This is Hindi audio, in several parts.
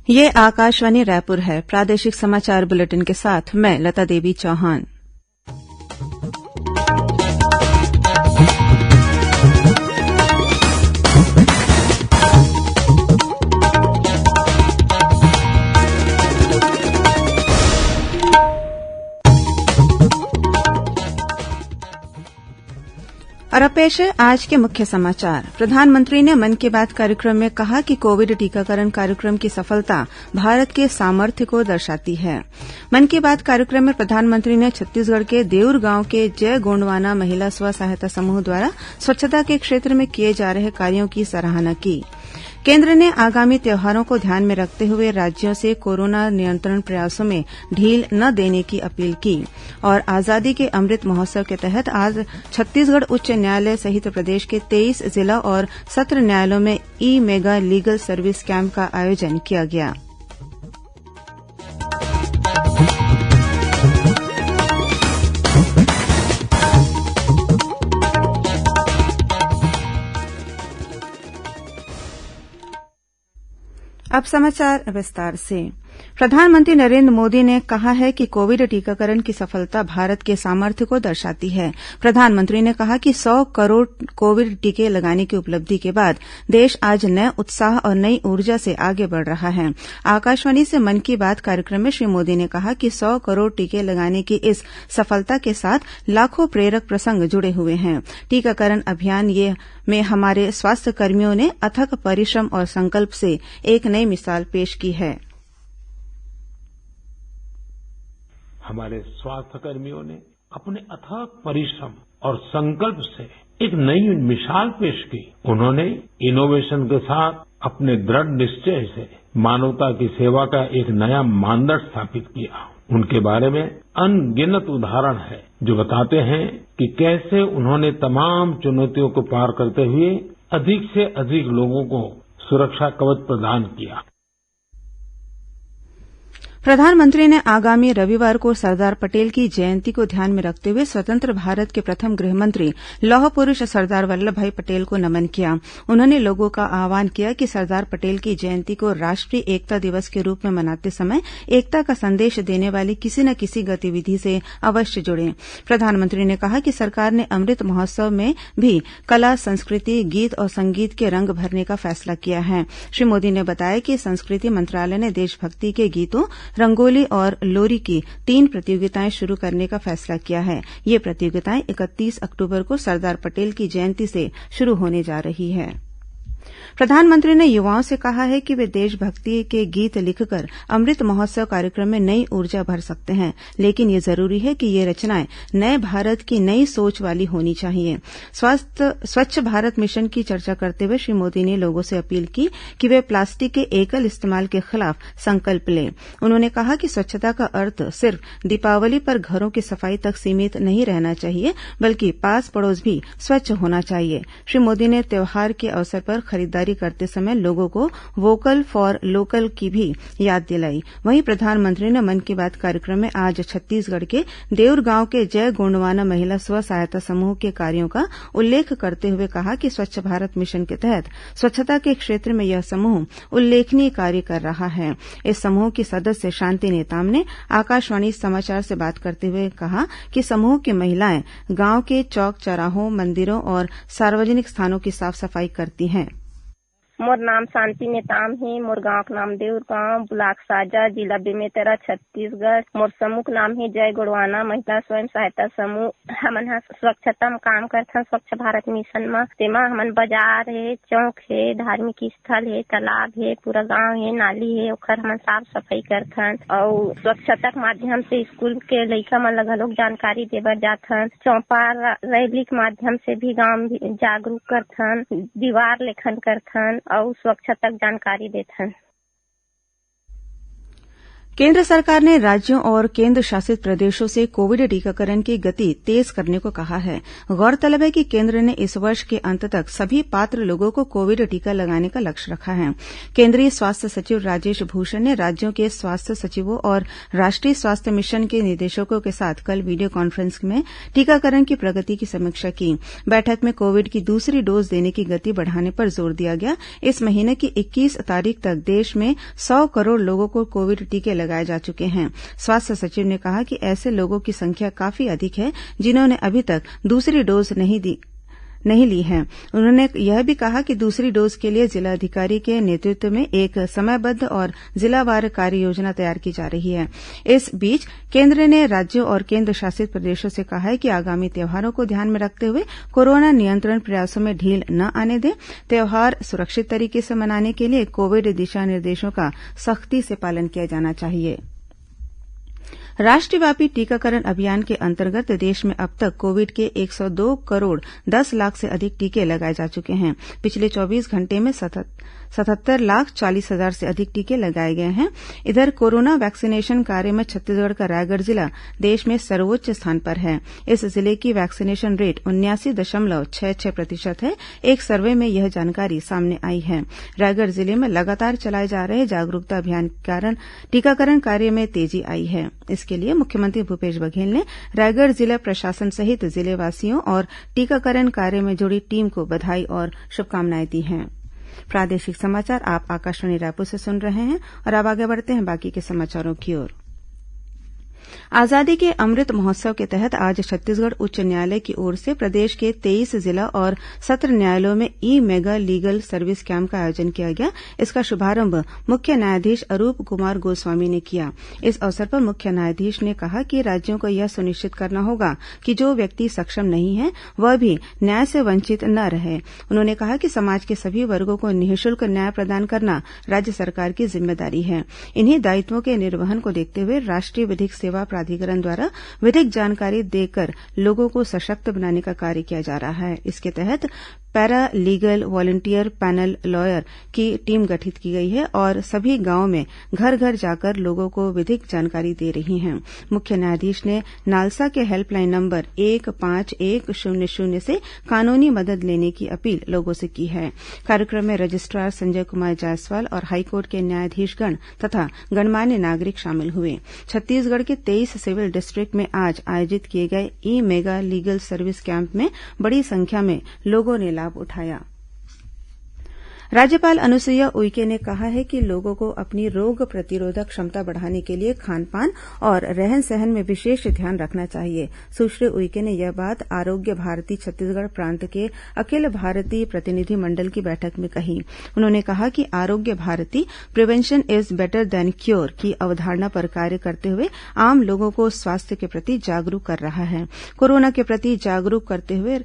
ये आकाशवाणी रायपुर है। प्रादेशिक समाचार बुलेटिन के साथ मैं लता देवी चौहान। और अब पेश है आज के मुख्य समाचार। प्रधानमंत्री ने मन की बात कार्यक्रम में कहा कि कोविड टीकाकरण कार्यक्रम की सफलता भारत के सामर्थ्य को दर्शाती है। मन की बात कार्यक्रम में प्रधानमंत्री ने छत्तीसगढ़ के देउर गांव के जय गोंडवाना महिला स्व सहायता समूह द्वारा स्वच्छता के क्षेत्र में किए जा रहे कार्यों की सराहना की। केंद्र ने आगामी त्योहारों को ध्यान में रखते हुए राज्यों से कोरोना नियंत्रण प्रयासों में ढील न देने की अपील की। और आजादी के अमृत महोत्सव के तहत आज छत्तीसगढ़ उच्च न्यायालय सहित प्रदेश के 23 जिला और सत्र न्यायालयों में ई मेगा लीगल सर्विस कैंप का आयोजन किया गया। अब समाचार विस्तार से। प्रधानमंत्री नरेन्द्र मोदी ने कहा है कि कोविड टीकाकरण की सफलता भारत के सामर्थ्य को दर्शाती है। प्रधानमंत्री ने कहा कि 100 करोड़ कोविड टीके लगाने की उपलब्धि के बाद देश आज नए उत्साह और नई ऊर्जा से आगे बढ़ रहा है। आकाशवाणी से मन की बात कार्यक्रम में श्री मोदी ने कहा कि 100 करोड़ टीके लगाने की इस सफलता के साथ लाखों प्रेरक प्रसंग जुड़े हुए हैं। टीकाकरण अभियान में हमारे स्वास्थ्यकर्मियों ने अथक परिश्रम और संकल्प से एक नई मिसाल पेश की है। हमारे स्वास्थ्यकर्मियों ने अपने अथक परिश्रम और संकल्प से एक नई मिसाल पेश की। उन्होंने इनोवेशन के साथ अपने दृढ़ निश्चय से मानवता की सेवा का एक नया मानदंड स्थापित किया। उनके बारे में अनगिनत उदाहरण है जो बताते हैं कि कैसे उन्होंने तमाम चुनौतियों को पार करते हुए अधिक से अधिक लोगों को सुरक्षा कवच प्रदान किया। प्रधानमंत्री ने आगामी रविवार को सरदार पटेल की जयंती को ध्यान में रखते हुए स्वतंत्र भारत के प्रथम गृहमंत्री लौह पुरुष सरदार वल्लभभाई पटेल को नमन किया। उन्होंने लोगों का आह्वान किया कि सरदार पटेल की जयंती को राष्ट्रीय एकता दिवस के रूप में मनाते समय एकता का संदेश देने वाली किसी न किसी गतिविधि से अवश्य जुड़ें। प्रधानमंत्री ने कहा कि सरकार ने अमृत महोत्सव में भी कला, संस्कृति, गीत और संगीत के रंग भरने का फैसला किया है। श्री मोदी ने बताया कि संस्कृति मंत्रालय ने देशभक्ति के गीतों, रंगोली और लोरी की 3 प्रतियोगिताएं शुरू करने का फैसला किया है। ये प्रतियोगिताएं 31 अक्टूबर को सरदार पटेल की जयंती से शुरू होने जा रही है। प्रधानमंत्री ने युवाओं से कहा है कि वे देशभक्ति के गीत लिखकर अमृत महोत्सव कार्यक्रम में नई ऊर्जा भर सकते हैं, लेकिन ये जरूरी है कि ये रचनाएं नए भारत की नई सोच वाली होनी चाहिए। स्वच्छ भारत मिशन की चर्चा करते हुए श्री मोदी ने लोगों से अपील की कि वे प्लास्टिक के एकल इस्तेमाल के खिलाफ संकल्प लें। उन्होंने कहा कि स्वच्छता का अर्थ सिर्फ दीपावली पर घरों की सफाई तक सीमित नहीं रहना चाहिए, बल्कि पास पड़ोस भी स्वच्छ होना चाहिए। श्री मोदी ने त्योहार के अवसर पर खरीदारी करते समय लोगों को वोकल फॉर लोकल की भी याद दिलाई। वहीं प्रधानमंत्री ने मन की बात कार्यक्रम में आज छत्तीसगढ़ के देउर गांव के जय गोंडवाना महिला स्व सहायता समूह के कार्यों का उल्लेख करते हुए कहा कि स्वच्छ भारत मिशन के तहत स्वच्छता के क्षेत्र में यह समूह उल्लेखनीय कार्य कर रहा है। इस समूह की सदस्य शांति नेताम ने आकाशवाणी समाचार से बात करते हुए कहा कि समूह की महिलाएं गांव के चौक चौराहों, मंदिरों और सार्वजनिक स्थानों की साफ सफाई करती हैं। मोर नाम शांति नेताम है। मोर गांव का नाम देउर गांव, ब्लॉक साजा, जिला बेमेतरा, छत्तीसगढ़। मोर समूह का नाम है जय गोंडवाना महिला स्वयं सहायता समूह। हमन ह स्वच्छता में काम करथन स्वच्छ भारत मिशन में। तेमा हमन बाजार है, चौक है, धार्मिक स्थल है, तालाब है, पूरा गांव है, नाली है, ओखर हमन साफ सफाई करथन। और स्वच्छता के माध्यम से स्कूल के लइका मन ल घलोक जानकारी देबर जाथन। चौपाल रैली के माध्यम से भी गांव जागरूक करथन, दीवार लेखन करथन और स्वच्छता जानकारी देथन। केंद्र सरकार ने राज्यों और केंद्र शासित प्रदेशों से कोविड टीकाकरण की गति तेज करने को कहा है। गौरतलब है कि केंद्र ने इस वर्ष के अंत तक सभी पात्र लोगों को कोविड टीका लगाने का लक्ष्य रखा है। केंद्रीय स्वास्थ्य सचिव राजेश भूषण ने राज्यों के स्वास्थ्य सचिवों और राष्ट्रीय स्वास्थ्य मिशन के निदेशकों के साथ कल वीडियो कॉन्फ्रेंस में टीकाकरण की प्रगति की समीक्षा की। बैठक में कोविड की दूसरी डोज देने की गति बढ़ाने पर जोर दिया गया। इस महीने की 21 तारीख तक देश में 100 करोड़ लोगों को कोविड टीके लगाए जा चुके हैं। स्वास्थ्य सचिव ने कहा कि ऐसे लोगों की संख्या काफी अधिक है जिन्होंने अभी तक दूसरी डोज नहीं ली है। उन्होंने यह भी कहा कि दूसरी डोज के लिए जिलाधिकारी के नेतृत्व में एक समयबद्ध और जिलावार कार्ययोजना तैयार की जा रही है। इस बीच केंद्र ने राज्यों और केंद्र शासित प्रदेशों से कहा है कि आगामी त्योहारों को ध्यान में रखते हुए कोरोना नियंत्रण प्रयासों में ढील न आने दें। त्योहार सुरक्षित तरीके से मनाने के लिए कोविड दिशा निर्देशों का सख्ती से पालन किया जाना चाहिए। राष्ट्रव्यापी टीकाकरण अभियान के अंतर्गत देश में अब तक कोविड के 102 करोड़ 10 लाख से अधिक टीके लगाए जा चुके हैं। पिछले 24 घंटे में 77,40,000 से अधिक टीके लगाए गए हैं। इधर कोरोना वैक्सीनेशन कार्य में छत्तीसगढ़ का रायगढ़ जिला देश में सर्वोच्च स्थान पर है। इस जिले की वैक्सीनेशन रेट 79.66% है। एक सर्वे में यह जानकारी सामने आई है। रायगढ़ जिले में लगातार चलाए जा रहे जागरूकता अभियान के कारण टीकाकरण कार्य में तेजी आई है। इसके लिए मुख्यमंत्री भूपेश बघेल ने रायगढ़ जिला प्रशासन सहित जिलेवासियों और टीकाकरण कार्य में जुड़ी टीम को बधाई और शुभकामनाएं दी हैं। प्रादेशिक समाचार आप आकाशवाणी रायपुर से सुन रहे हैं और अब आगे बढ़ते हैं बाकी के समाचारों की ओर। आजादी के अमृत महोत्सव के तहत आज छत्तीसगढ़ उच्च न्यायालय की ओर से प्रदेश के 23 जिला और सत्र न्यायालयों में ई मेगा लीगल सर्विस कैंप का आयोजन किया गया। इसका शुभारंभ मुख्य न्यायाधीश अरूप कुमार गोस्वामी ने किया। इस अवसर पर मुख्य न्यायाधीश ने कहा कि राज्यों को यह सुनिश्चित करना होगा कि जो व्यक्ति सक्षम नहीं है वह भी न्याय से वंचित न रहे। उन्होंने कहा कि समाज के सभी वर्गों को निःशुल्क न्याय प्रदान करना राज्य सरकार की जिम्मेदारी है। इन्हीं दायित्वों के निर्वहन को देखते हुए राष्ट्रीय विधिक सेवा प्राधिकरण द्वारा विधिक जानकारी देकर लोगों को सशक्त बनाने का कार्य किया जा रहा है। इसके तहत para legal volunteer panel lawyer की टीम गठित की गई है और सभी गांवों में घर घर जाकर लोगों को विधिक जानकारी दे रही हैं। मुख्य न्यायाधीश ने नालसा के हेल्पलाइन नंबर 15100 से कानूनी मदद लेने की अपील लोगों से की है। कार्यक्रम में रजिस्ट्रार संजय कुमार जायसवाल और हाईकोर्ट के न्यायाधीशगण तथा गणमान्य नागरिक शामिल हुए। छत्तीसगढ़ के 23 सिविल डिस्ट्रिक्ट में आज आयोजित किए गए ई मेगा लीगल सर्विस कैंप में बड़ी संख्या में लोगों ने लाभ उठाया। राज्यपाल अनुसुईया उइके ने कहा है कि लोगों को अपनी रोग प्रतिरोधक क्षमता बढ़ाने के लिए खानपान और रहन सहन में विशेष ध्यान रखना चाहिए। सुश्री उइके ने यह बात आरोग्य भारती छत्तीसगढ़ प्रांत के अखिल भारतीय प्रतिनिधि मंडल की बैठक में कही। उन्होंने कहा कि Arogya Bharati prevention is better than cure की अवधारणा पर कार्य करते हुए आम लोगों को स्वास्थ्य के प्रति जागरूक कर रहा है। कोरोना के प्रति जागरूक करते हुए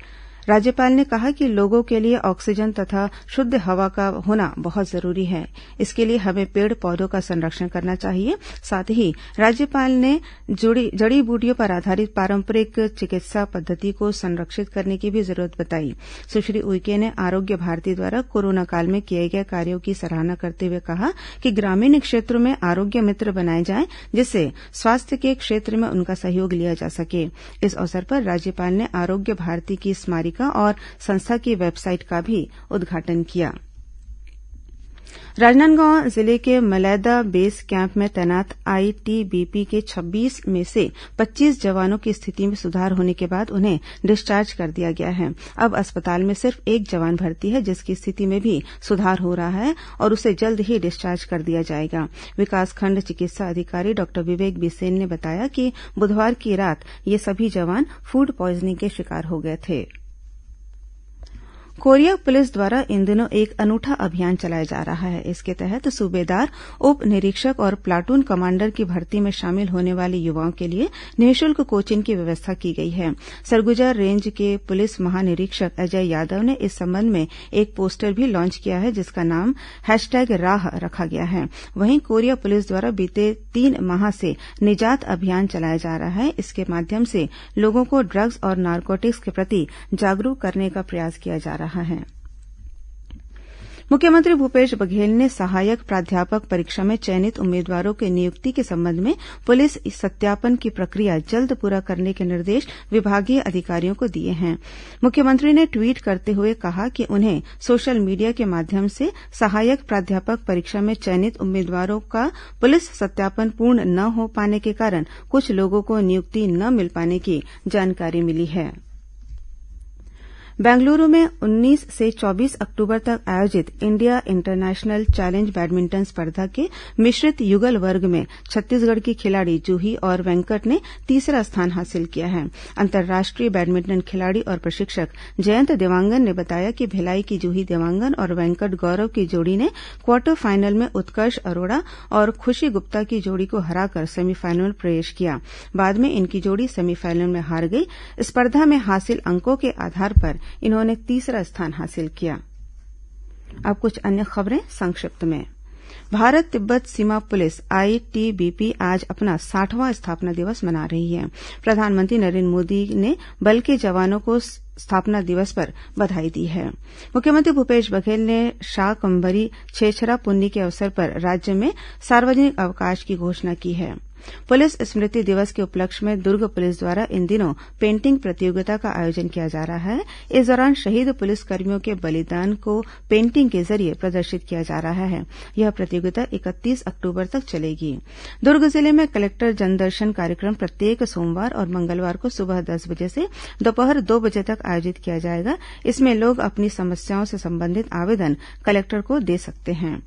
राज्यपाल ने कहा कि लोगों के लिए ऑक्सीजन तथा शुद्ध हवा का होना बहुत जरूरी है। इसके लिए हमें पेड़ पौधों का संरक्षण करना चाहिए। साथ ही राज्यपाल ने जड़ी बूटियों पर आधारित पारंपरिक चिकित्सा पद्धति को संरक्षित करने की भी जरूरत बताई। सुश्री उइके ने आरोग्य भारती द्वारा कोरोना काल में किए गए कार्यों की सराहना करते हुए कहा कि ग्रामीण क्षेत्रों में आरोग्य मित्र बनाए जाएं, जिससे स्वास्थ्य के क्षेत्र में उनका सहयोग लिया जा सके। इस अवसर पर राज्यपाल ने आरोग्य भारती की स्मारिका और संस्था की वेबसाइट का भी उद्घाटन किया। राजनांदगांव जिले के मलैदा बेस कैंप में तैनात आईटीबीपी के 26 में से 25 जवानों की स्थिति में सुधार होने के बाद उन्हें डिस्चार्ज कर दिया गया है। अब अस्पताल में सिर्फ एक जवान भर्ती है, जिसकी स्थिति में भी सुधार हो रहा है और उसे जल्द ही डिस्चार्ज कर दिया जाएगा। विकासखंड चिकित्सा अधिकारी डॉक्टर विवेक बिसेन ने बताया कि बुधवार की रात ये सभी जवान फूड पॉइजनिंग के शिकार हो गए थे। कोरिया पुलिस द्वारा इन दिनों एक अनूठा अभियान चलाया जा रहा है। इसके तहत सूबेदार, उप निरीक्षक और प्लाटून कमांडर की भर्ती में शामिल होने वाले युवाओं के लिए निःशुल्क कोचिंग की व्यवस्था की गई है। सरगुजा रेंज के पुलिस महानिरीक्षक अजय यादव ने इस संबंध में एक पोस्टर भी लॉन्च किया है, जिसका नाम #राह रखा गया है। वहीं कोरिया पुलिस द्वारा बीते 3 माह से निजात अभियान चलाया जा रहा है। इसके माध्यम से लोगों को ड्रग्स और नारकोटिक्स के प्रति जागरूक करने का प्रयास किया जा रहा है। मुख्यमंत्री भूपेश बघेल ने सहायक प्राध्यापक परीक्षा में चयनित उम्मीदवारों की नियुक्ति के संबंध में पुलिस सत्यापन की प्रक्रिया जल्द पूरा करने के निर्देश विभागीय अधिकारियों को दिए हैं। मुख्यमंत्री ने ट्वीट करते हुए कहा कि उन्हें सोशल मीडिया के माध्यम से सहायक प्राध्यापक परीक्षा में चयनित उम्मीदवारों का पुलिस सत्यापन पूर्ण न हो पाने के कारण कुछ लोगों को नियुक्ति न मिल पाने की जानकारी मिली है। बेंगलुरू में 19 से 24 अक्टूबर तक आयोजित इंडिया इंटरनेशनल चैलेंज बैडमिंटन स्पर्धा के मिश्रित युगल वर्ग में छत्तीसगढ़ की खिलाड़ी जूही और वेंकट ने तीसरा स्थान हासिल किया है। अंतर्राष्ट्रीय बैडमिंटन खिलाड़ी और प्रशिक्षक जयंत देवांगन ने बताया कि भिलाई की जूही देवांगन और वेंकट गौरव की जोड़ी ने क्वार्टर फाइनल में उत्कर्ष अरोड़ा और खुशी गुप्ता की जोड़ी को हराकर सेमीफाइनल में प्रवेश किया। बाद में इनकी जोड़ी सेमीफाइनल में हार गई। स्पर्धा में हासिल अंकों के आधार पर इन्होंने तीसरा स्थान हासिल किया। अब कुछ अन्य खबरें संक्षिप्त में। भारत तिब्बत सीमा पुलिस आईटीबीपी आज अपना 60वां स्थापना दिवस मना रही है। प्रधानमंत्री नरेन्द्र मोदी ने बल के जवानों को स्थापना दिवस पर बधाई दी है। मुख्यमंत्री भूपेश बघेल ने शाकंभरी छेछरा पुन्नी के अवसर पर राज्य में सार्वजनिक अवकाश की घोषणा की है। पुलिस स्मृति दिवस के उपलक्ष्य में दुर्ग पुलिस द्वारा इन दिनों पेंटिंग प्रतियोगिता का आयोजन किया जा रहा है। इस दौरान शहीद पुलिसकर्मियों के बलिदान को पेंटिंग के जरिए प्रदर्शित किया जा रहा है। यह प्रतियोगिता 31 अक्टूबर तक चलेगी। दुर्ग जिले में कलेक्टर जनदर्शन कार्यक्रम प्रत्येक सोमवार और मंगलवार को सुबह 10 बजे से दोपहर 2 बजे तक आयोजित किया जाएगा। इसमें लोग अपनी समस्याओं से संबंधित आवेदन कलेक्टर को दे सकते हैं।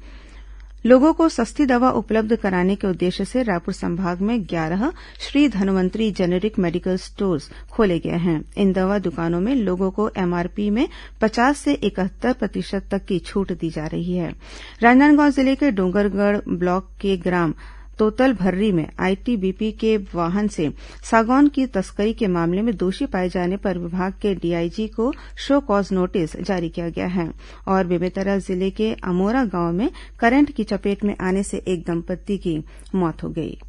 लोगों को सस्ती दवा उपलब्ध कराने के उद्देश्य से रायपुर संभाग में 11 Shri Dhanvantari generic medical stores खोले गए हैं। इन दवा दुकानों में लोगों को एमआरपी में 50 से 71% तक की छूट दी जा रही है। राजनांदगांव जिले के डोंगरगढ़ ब्लॉक के ग्राम तोतलभर्री में आईटीबीपी के वाहन से सागौन की तस्करी के मामले में दोषी पाए जाने पर विभाग के डीआईजी को शो कॉज नोटिस जारी किया गया है। और बेमेतरा जिले के अमोरा गांव में करंट की चपेट में आने से एक दंपत्ति की मौत हो गई।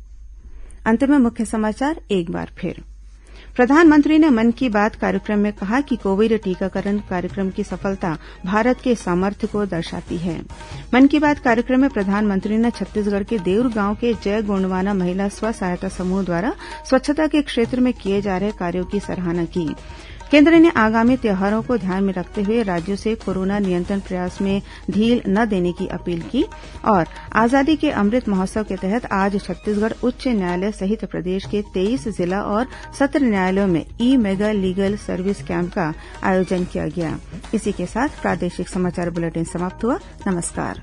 अंत में मुख्य समाचार एक बार फिर। प्रधानमंत्री ने मन की बात कार्यक्रम में कहा कि कोविड टीकाकरण कार्यक्रम की सफलता भारत के सामर्थ्य को दर्शाती है। मन की बात कार्यक्रम में प्रधानमंत्री ने छत्तीसगढ़ के देउर गांव के जय गोंडवाना महिला स्व सहायता समूह द्वारा स्वच्छता के क्षेत्र में किए जा रहे कार्यों की सराहना की। केंद्र ने आगामी त्योहारों को ध्यान में रखते हुए राज्यों से कोरोना नियंत्रण प्रयास में ढील न देने की अपील की। और आजादी के अमृत महोत्सव के तहत आज छत्तीसगढ़ उच्च न्यायालय सहित प्रदेश के 23 जिला और सत्र न्यायालयों में ई मेगा लीगल सर्विस कैंप का आयोजन किया गया। इसी के साथ प्रादेशिक समाचार बुलेटिन समाप्त हुआ। नमस्कार।